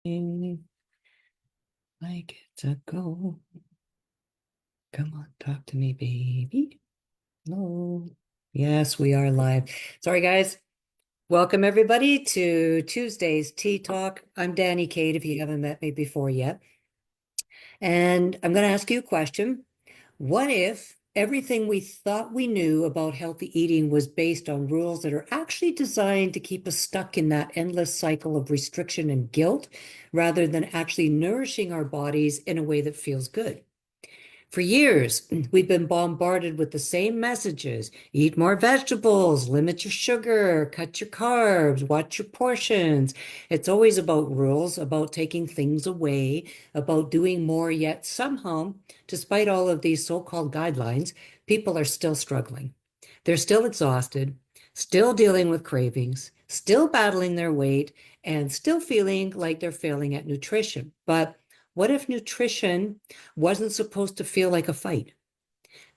Like it's a go. Come on, talk to me, baby. Hello. Yes, we are live. Sorry, guys. Welcome, everybody, to Tuesday's Tea Talk. I'm Danny Kate, if you haven't met me before yet. And I'm going to ask you a question. What if everything we thought we knew about healthy eating was based on rules that are actually designed to keep us stuck in that endless cycle of restriction and guilt, rather than actually nourishing our bodies in a way that feels good? For years, we've been bombarded with the same messages. Eat more vegetables, limit your sugar, cut your carbs, watch your portions. It's always about rules, about taking things away, about doing more, yet somehow, despite all of these so-called guidelines, people are still struggling. They're still exhausted, still dealing with cravings, still battling their weight, and still feeling like they're failing at nutrition. But what if nutrition wasn't supposed to feel like a fight?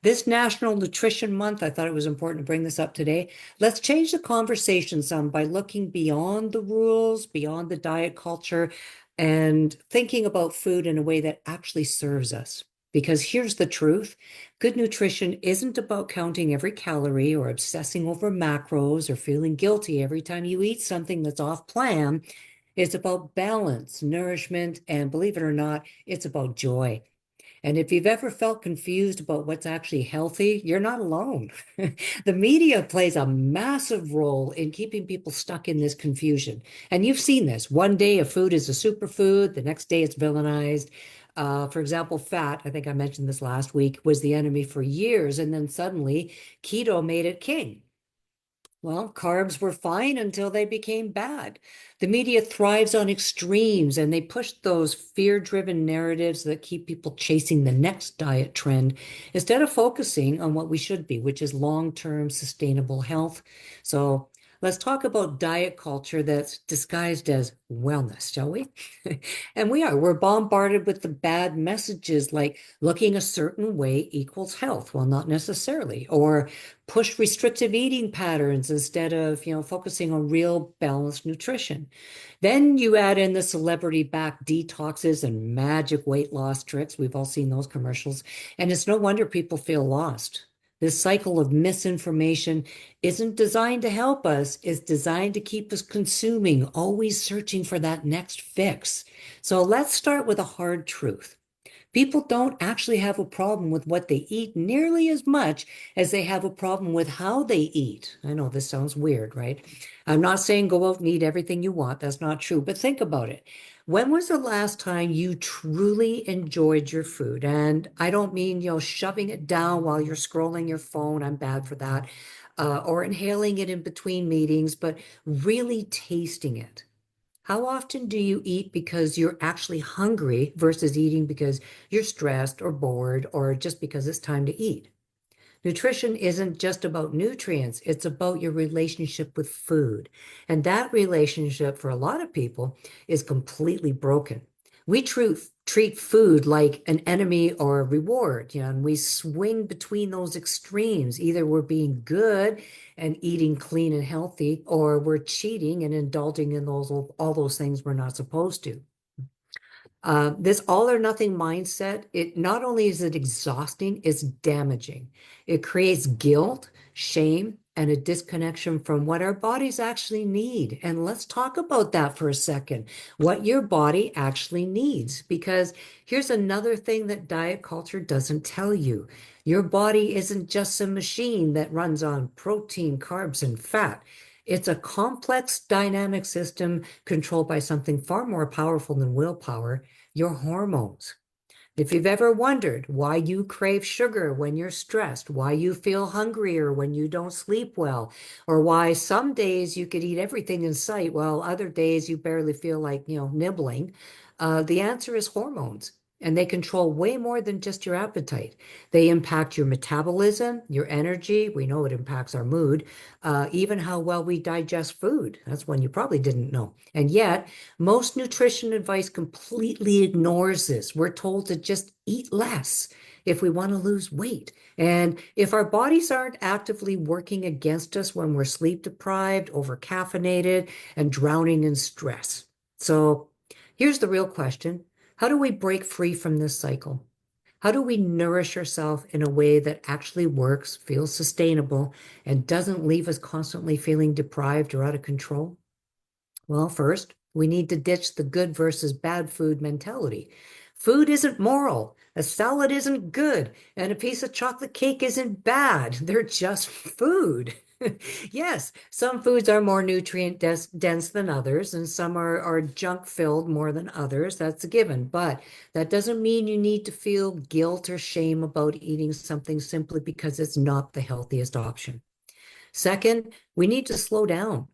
This National Nutrition Month, I thought it was important to bring this up today. Let's change the conversation some by looking beyond the rules, beyond the diet culture, and thinking about food in a way that actually serves us. Because here's the truth, good nutrition isn't about counting every calorie or obsessing over macros or feeling guilty every time you eat something that's off plan. It's about balance, nourishment, and believe it or not, it's about joy. And if you've ever felt confused about what's actually healthy, you're not alone. The media plays a massive role in keeping people stuck in this confusion. And you've seen this. One day a food is a superfood, the next day it's villainized. For example, fat, I think I mentioned this last week, was the enemy for years. And then suddenly keto made it king. Well, carbs were fine until they became bad. The media thrives on extremes and they push those fear-driven narratives that keep people chasing the next diet trend instead of focusing on what we should be, which is long-term sustainable health. So let's talk about diet culture that's disguised as wellness, shall we? And we are. We're bombarded with the bad messages like looking a certain way equals health. Well, not necessarily. Or push restrictive eating patterns instead of, focusing on real balanced nutrition. Then you add in the celebrity-backed detoxes and magic weight loss tricks. We've all seen those commercials. And it's no wonder people feel lost. This cycle of misinformation isn't designed to help us, it's designed to keep us consuming, always searching for that next fix. So let's start with a hard truth. People don't actually have a problem with what they eat nearly as much as they have a problem with how they eat. I know this sounds weird, right? I'm not saying go out and eat everything you want. That's not true. But think about it. When was the last time you truly enjoyed your food? And I don't mean, shoving it down while you're scrolling your phone. I'm bad for that. Or inhaling it in between meetings, but really tasting it. How often do you eat because you're actually hungry versus eating because you're stressed or bored or just because it's time to eat? Nutrition isn't just about nutrients, it's about your relationship with food. And that relationship, for a lot of people, is completely broken. We treat food like an enemy or a reward, and we swing between those extremes. Either we're being good and eating clean and healthy, or we're cheating and indulging in all those things we're not supposed to. This all or nothing mindset, it not only is it exhausting, it's damaging. It creates guilt, shame, and a disconnection from what our bodies actually need. And let's talk about that for a second, what your body actually needs. Because here's another thing that diet culture doesn't tell you. Your body isn't just a machine that runs on protein, carbs, and fat. It's a complex dynamic system controlled by something far more powerful than willpower, your hormones. If you've ever wondered why you crave sugar when you're stressed, why you feel hungrier when you don't sleep well, or why some days you could eat everything in sight while other days you barely feel like, nibbling, the answer is hormones. And they control way more than just your appetite. They impact your metabolism, your energy. We know it impacts our mood, even how well we digest food. That's one you probably didn't know. And yet, most nutrition advice completely ignores this. We're told to just eat less if we want to lose weight. And if our bodies aren't actively working against us when we're sleep deprived, over caffeinated, and drowning in stress. So Here's the real question. How do we break free from this cycle? How do we nourish ourselves in a way that actually works, feels sustainable, and doesn't leave us constantly feeling deprived or out of control? Well, first, we need to ditch the good versus bad food mentality. Food isn't moral. A salad isn't good, and a piece of chocolate cake isn't bad. They're just food. Yes, some foods are more nutrient dense than others, and some are junk filled more than others. That's a given. But that doesn't mean you need to feel guilt or shame about eating something simply because it's not the healthiest option. Second, we need to slow down.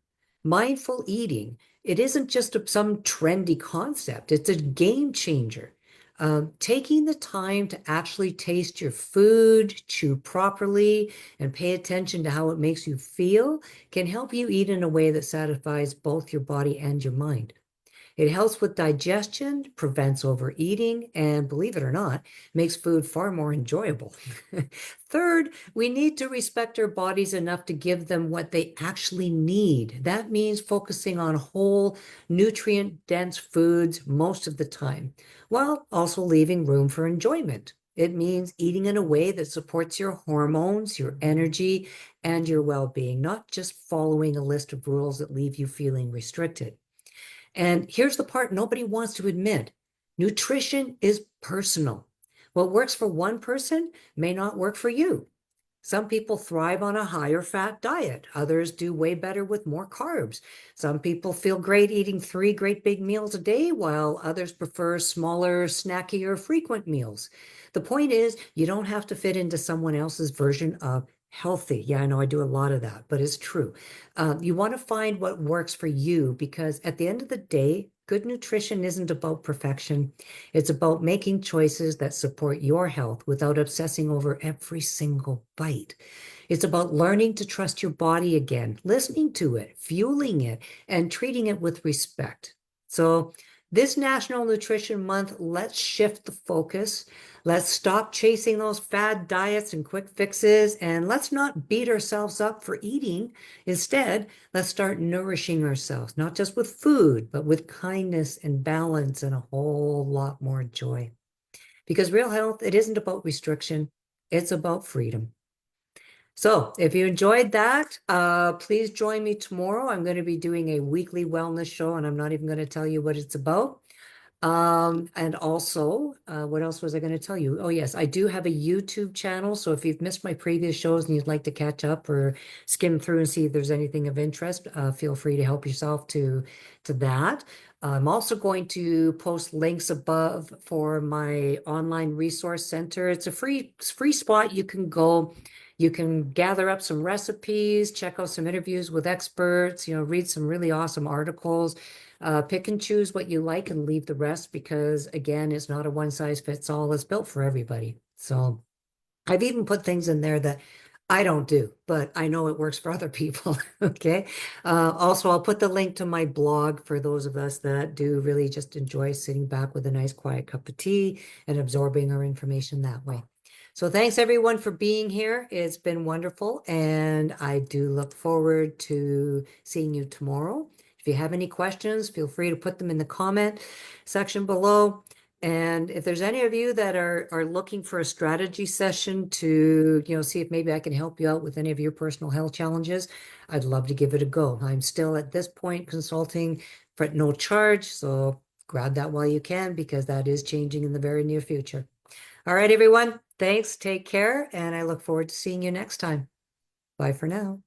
Mindful eating, it isn't just some trendy concept, it's a game changer. Taking the time to actually taste your food, chew properly, and pay attention to how it makes you feel can help you eat in a way that satisfies both your body and your mind. It helps with digestion, prevents overeating, and believe it or not, makes food far more enjoyable. Third, we need to respect our bodies enough to give them what they actually need. That means focusing on whole, nutrient-dense foods most of the time, while also leaving room for enjoyment. It means eating in a way that supports your hormones, your energy, and your well-being, not just following a list of rules that leave you feeling restricted. And here's the part nobody wants to admit. Nutrition is personal. What works for one person may not work for you. Some people thrive on a higher fat diet. Others do way better with more carbs. Some people feel great eating three great big meals a day, while others prefer smaller, snackier, frequent meals. The point is, you don't have to fit into someone else's version of healthy. Yeah, I know I do a lot of that, but it's true. You want to find what works for you because at the end of the day, good nutrition isn't about perfection. It's about making choices that support your health without obsessing over every single bite. It's about learning to trust your body again, listening to it, fueling it, and treating it with respect. So, this National Nutrition Month, let's shift the focus. Let's stop chasing those fad diets and quick fixes, and let's not beat ourselves up for eating. Instead, let's start nourishing ourselves, not just with food, but with kindness and balance and a whole lot more joy. Because real health, it isn't about restriction, it's about freedom. So if you enjoyed that, please join me tomorrow. I'm going to be doing a weekly wellness show, and I'm not even going to tell you what it's about. And also, what else was I going to tell you? Oh, yes, I do have a YouTube channel. So if you've missed my previous shows and you'd like to catch up or skim through and see if there's anything of interest, feel free to help yourself to that. I'm also going to post links above for my online resource center. It's a free spot. You can go. You can gather up some recipes, check out some interviews with experts, read some really awesome articles. Pick and choose what you like and leave the rest because, again, it's not a one size fits all. It's built for everybody. So I've even put things in there that I don't do, but I know it works for other people. Okay. Also, I'll put the link to my blog for those of us that do really just enjoy sitting back with a nice quiet cup of tea and absorbing our information that way. So thanks everyone for being here. It's been wonderful, and I do look forward to seeing you tomorrow. If you have any questions, feel free to put them in the comment section below. And if there's any of you that are looking for a strategy session to, see if maybe I can help you out with any of your personal health challenges, I'd love to give it a go. I'm still at this point consulting for no charge, so grab that while you can because that is changing in the very near future. All right, everyone. Thanks. Take care, and I look forward to seeing you next time. Bye for now.